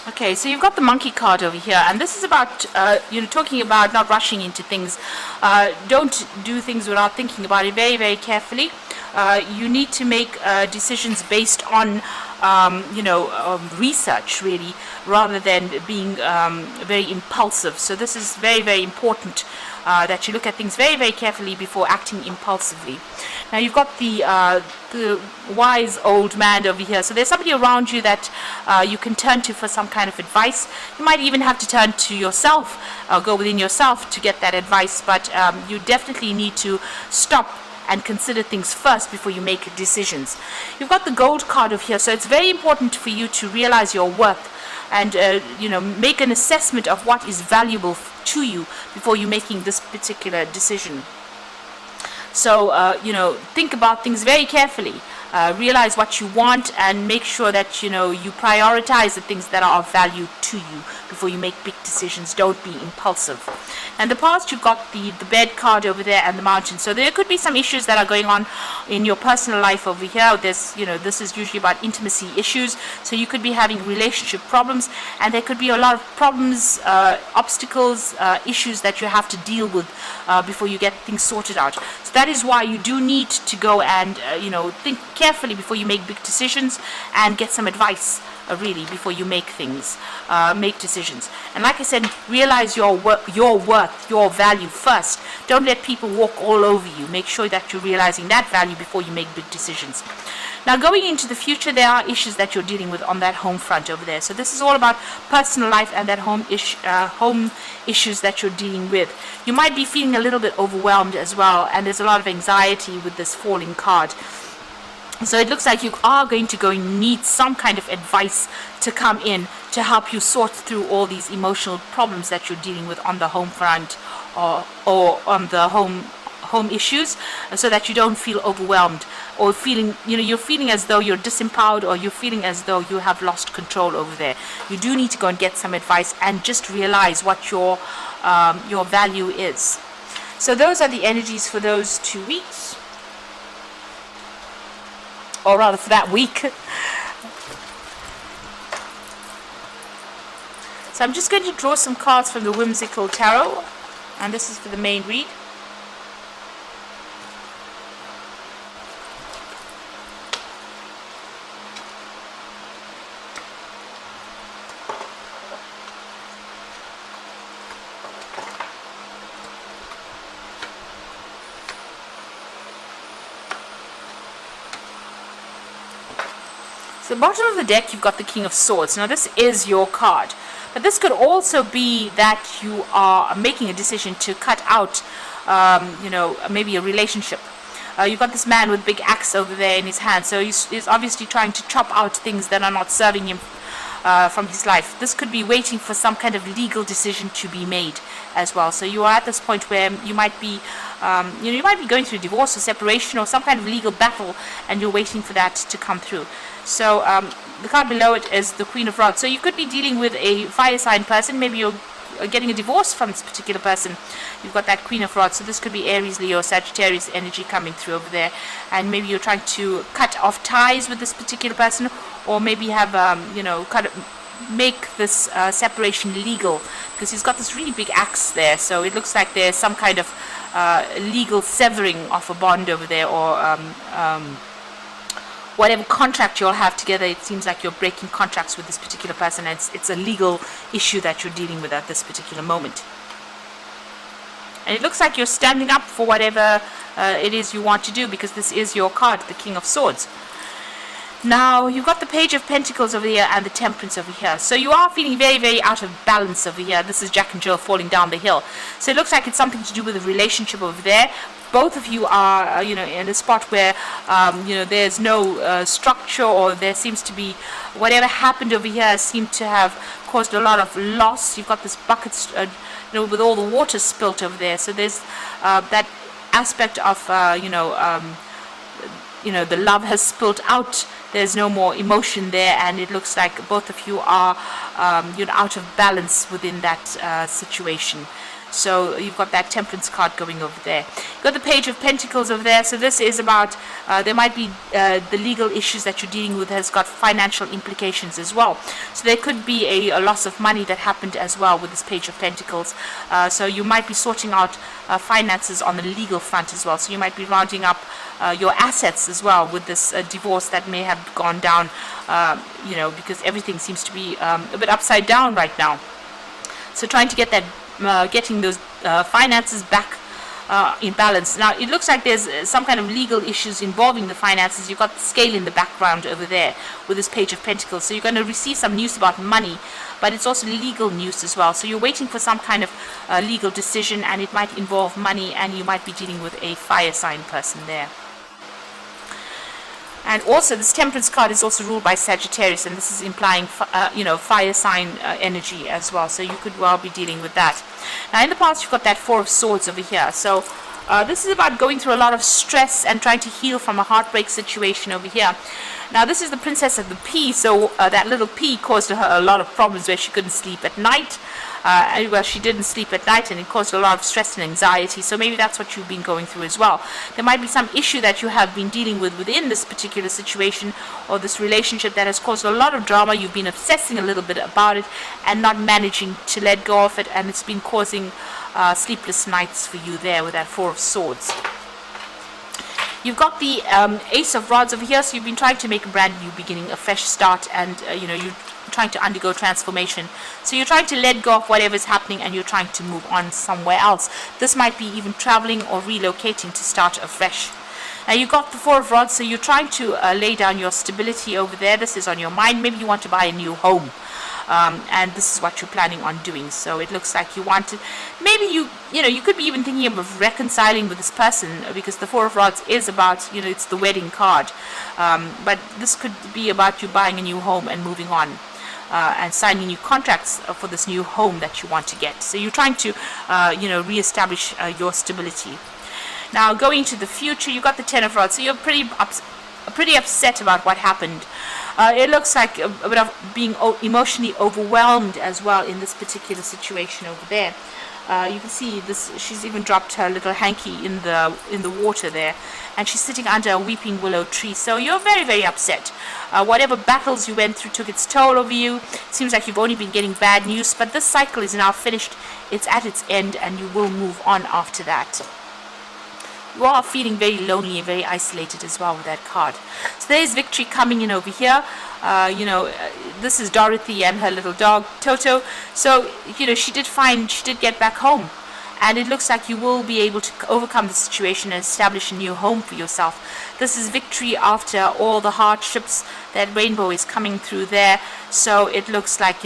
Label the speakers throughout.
Speaker 1: Okay, so you've got the monkey card over here, and this is about talking about not rushing into things. Don't do things without thinking about it very, very carefully. You need to make decisions based on research, really, rather than being very impulsive. So this is very, very important that you look at things very, very carefully before acting impulsively. Now you've got the wise old man over here. So there's somebody around you that you can turn to for some kind of advice. You might even have to turn to yourself, go within yourself to get that advice. But you definitely need to stop and consider things first before you make decisions. You've got the gold card over here. So it's very important for you to realize your worth and make an assessment of what is valuable to you before you're making this particular decision. So, think about things very carefully. Realize what you want and make sure that, you prioritize the things that are of value to you before you make big decisions. Don't be impulsive. And the past, you've got the bed card over there and the mountain. So there could be some issues that are going on in your personal life over here. There's, this is usually about intimacy issues. So you could be having relationship problems, and there could be a lot of problems, obstacles, issues that you have to deal with before you get things sorted out. So that is why you do need to go and, think carefully before you make big decisions and get some advice really before you make decisions. And like I said, realize your worth, your value first. Don't let people walk all over you. Make sure that you're realizing that value before you make big decisions. Now, going into the future, there are issues that you're dealing with on that home front over there. So this is all about personal life and that home issues that you're dealing with. You might be feeling a little bit overwhelmed as well, and there's a lot of anxiety with this falling card. So it looks like you are going to need some kind of advice to come in to help you sort through all these emotional problems that you're dealing with on the home front or on the home issues, so that you don't feel overwhelmed or feeling, you're feeling as though you're disempowered, or you're feeling as though you have lost control over there. You do need to go and get some advice and just realize what your value is. So those are the energies for those 2 weeks. Or rather for that week. So I'm just going to draw some cards from the Whimsical Tarot, and this is for the main read. The bottom of the deck, you've got the King of Swords. Now this is your card, but this could also be that you are making a decision to cut out maybe a relationship. You've got this man with big axe over there in his hand, so he's obviously trying to chop out things that are not serving him from his life. This could be waiting for some kind of legal decision to be made as well. So you are at this point where you might be going through divorce or separation or some kind of legal battle, and you're waiting for that to come through. So the card below it is the Queen of Rods. So you could be dealing with a fire sign person. Maybe you're getting a divorce from this particular person. You've got that Queen of Rods. So this could be Aries, Leo, Sagittarius energy coming through over there. And maybe you're trying to cut off ties with this particular person, or maybe have make this separation legal, because he's got this really big axe there. So it looks like there's some kind of legal severing of a bond over there, or whatever contract you'll have together. It seems like you're breaking contracts with this particular person, and it's a legal issue that you're dealing with at this particular moment. And it looks like you're standing up for whatever it is you want to do, because this is your card, the King of Swords. Now, you've got the Page of Pentacles over here and the Temperance over here. So you are feeling very, very out of balance over here. This is Jack and Jill falling down the hill. So it looks like it's something to do with a relationship over there. Both of you are, in a spot where, there's no structure, or there seems to be, whatever happened over here seemed to have caused a lot of loss. You've got this bucket, with all the water spilt over there. So there's that aspect of, the love has spilt out. There's no more emotion there, and it looks like both of you are, out of balance within that situation. So you've got that Temperance card going over there. You've got the Page of Pentacles over there. So this is about, there might be the legal issues that you're dealing with has got financial implications as well. So there could be a loss of money that happened as well with this Page of Pentacles. So you might be sorting out finances on the legal front as well. So you might be rounding up your assets as well with this divorce that may have gone down, because everything seems to be a bit upside down right now. So trying to get that, getting those finances back in balance. Now it looks like there's some kind of legal issues involving the finances. You've got the scale in the background over there with this Page of Pentacles. So you're going to receive some news about money, but it's also legal news as well. So you're waiting for some kind of legal decision, and it might involve money, and you might be dealing with a fire sign person there. And also this Temperance card is also ruled by Sagittarius, and this is implying fire sign energy as well. So you could well be dealing with that. Now in the past you've got that Four of Swords over here. So this is about going through a lot of stress and trying to heal from a heartbreak situation over here. Now this is the Princess of the Pea. So that little pea caused her a lot of problems where she couldn't sleep at night. Well, she didn't sleep at night, and it caused a lot of stress and anxiety. So maybe that's what you've been going through as well. There might be some issue that you have been dealing with within this particular situation or this relationship that has caused a lot of drama. You've been obsessing a little bit about it and not managing to let go of it, and it's been causing sleepless nights for you there with that Four of Swords. You've got the Ace of Rods over here, so you've been trying to make a brand new beginning, a fresh start, and you're trying to undergo transformation. So you're trying to let go of whatever is happening, and you're trying to move on somewhere else. This might be even traveling or relocating to start afresh. Now you've got the Four of Rods, so you're trying to lay down your stability over there. This is on your mind. Maybe you want to buy a new home. And this is what you're planning on doing. So it looks like you want to, maybe you could be even thinking of reconciling with this person, because the Four of Rods is about, it's the wedding card. But this could be about you buying a new home and moving on. And signing new contracts for this new home that you want to get. So you're trying to, reestablish your stability. Now going to the future, you got the Ten of Rods. So you're pretty upset about what happened. It looks like a bit of being emotionally overwhelmed as well in this particular situation over there. You can see this. She's even dropped her little hanky in the water there, and she's sitting under a weeping willow tree. So you're very, very upset. Whatever battles you went through took its toll over you. It seems like you've only been getting bad news, but this cycle is now finished. It's at its end, and you will move on after that. You are feeling very lonely and very isolated as well with that card. So there's victory coming in over here. This is Dorothy and her little dog Toto. So she did get back home, and it looks like you will be able to overcome the situation and establish a new home for yourself. This is victory after all the hardships. That rainbow is coming through there. So it looks like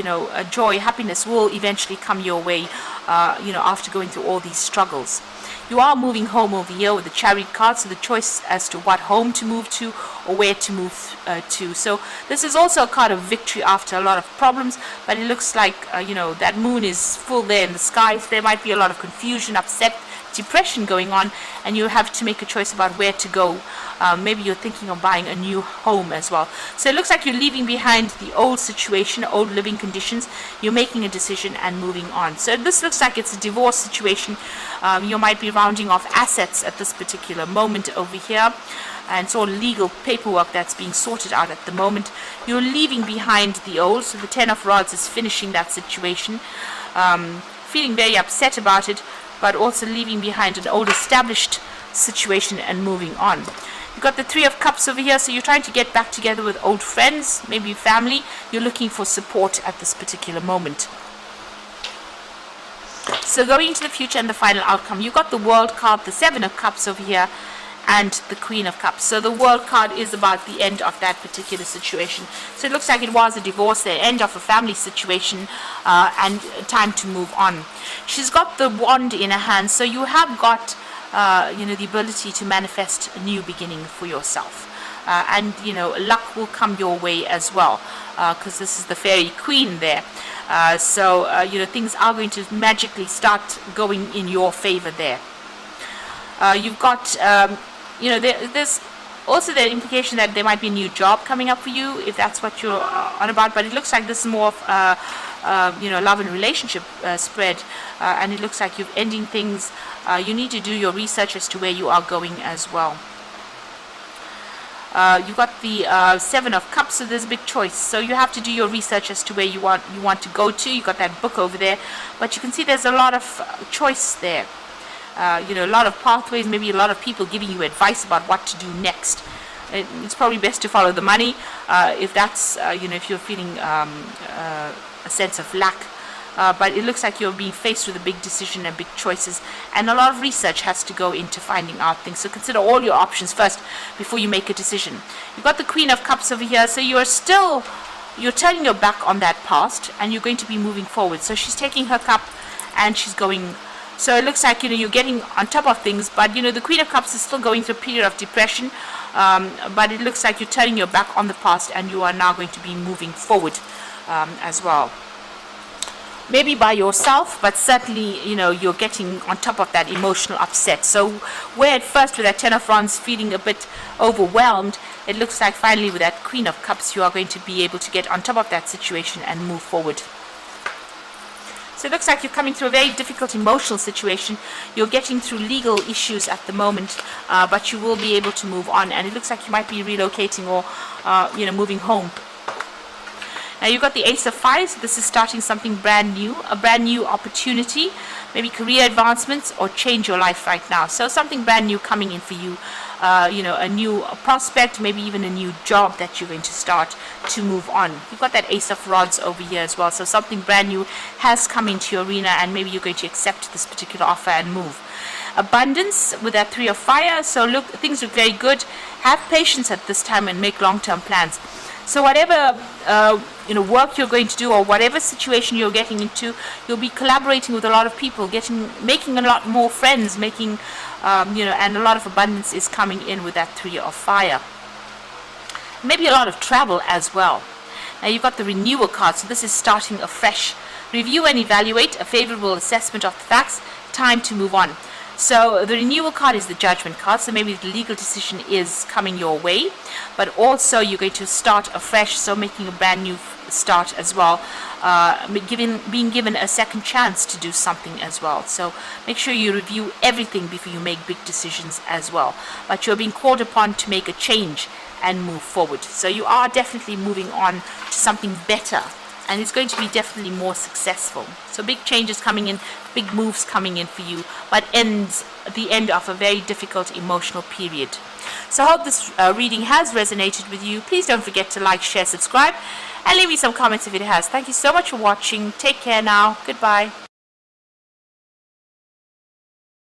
Speaker 1: joy, happiness will eventually come your way. After going through all these struggles. You are moving home over here with the Chariot card, so the choice as to what home to move to or where to move to. So this is also a card of victory after a lot of problems, but it looks like, that moon is full there in the skies. There might be a lot of confusion, upset, depression going on, and you have to make a choice about where to go. Maybe you're thinking of buying a new home as well. So it looks like you're leaving behind the old situation, old living conditions. You're making a decision and moving on. So this looks like it's a divorce situation. You might be rounding off assets at this particular moment over here. And it's all legal paperwork that's being sorted out at the moment. You're leaving behind the old. So the Ten of Rods is finishing that situation. Feeling very upset about it, but also leaving behind an old established situation and moving on. You've got the Three of Cups over here, so you're trying to get back together with old friends, maybe family. You're looking for support at this particular moment. So going into the future and the final outcome, you've got the World card, the Seven of Cups over here, and the Queen of Cups. So the World card is about the end of that particular situation. So it looks like it was a divorce, the end of a family situation, and time to move on. She's got the wand in her hand, so you have got the ability to manifest a new beginning for yourself. And luck will come your way as well, because this is the Fairy Queen there. So things are going to magically start going in your favor there. You've got there's also the implication that there might be a new job coming up for you, if that's what you're on about, but it looks like this is more of love and relationship spread, and it looks like you're ending things. You need to do your research as to where you are going as well. You've got the Seven of Cups, so there's a big choice. So you have to do your research as to where you want to go to. You've got that book over there, but you can see there's a lot of choice there. A lot of pathways, maybe a lot of people giving you advice about what to do next. It's probably best to follow the money if that's, if you're feeling a sense of lack. But it looks like you're being faced with a big decision and big choices, and a lot of research has to go into finding out things. So consider all your options first before you make a decision. You've got the Queen of Cups over here, so you're turning your back on that past, and you're going to be moving forward. So she's taking her cup and she's going. So it looks like you're getting on top of things, but the Queen of Cups is still going through a period of depression. But it looks like you're turning your back on the past, and you are now going to be moving forward as well. Maybe by yourself, but certainly, you're getting on top of that emotional upset. So where at first with that Ten of Wands feeling a bit overwhelmed, it looks like finally with that Queen of Cups, you are going to be able to get on top of that situation and move forward. So it looks like you're coming through a very difficult emotional situation. You're getting through legal issues at the moment, but you will be able to move on. And it looks like you might be relocating or, moving home. Now you've got the Ace of Fires. So this is starting something brand new, a brand new opportunity, maybe career advancements or change your life right now. So something brand new coming in for you, a new prospect, maybe even a new job that you're going to start to move on. You've got that Ace of Rods over here as well. So something brand new has come into your arena, and maybe you're going to accept this particular offer and move. Abundance with that Three of Fire. So look, things look very good. Have patience at this time and make long-term plans. So whatever work you're going to do, or whatever situation you're getting into, you'll be collaborating with a lot of people, making a lot more friends, and a lot of abundance is coming in with that Three of Fire. Maybe a lot of travel as well. Now you've got the Renewal card, so this is starting afresh. Review and evaluate, a favorable assessment of the facts, time to move on. So the Renewal card is the Judgment card, so maybe the legal decision is coming your way, but also you're going to start afresh, so making a brand new start as well, being given a second chance to do something as well. So make sure you review everything before you make big decisions as well, but you're being called upon to make a change and move forward. So you are definitely moving on to something better, and it's going to be definitely more successful. So big changes coming in, big moves coming in for you, but the end of a very difficult emotional period. So I hope this reading has resonated with you. Please don't forget to like, share, subscribe, and leave me some comments if it has. Thank you so much for watching. Take care now. Goodbye.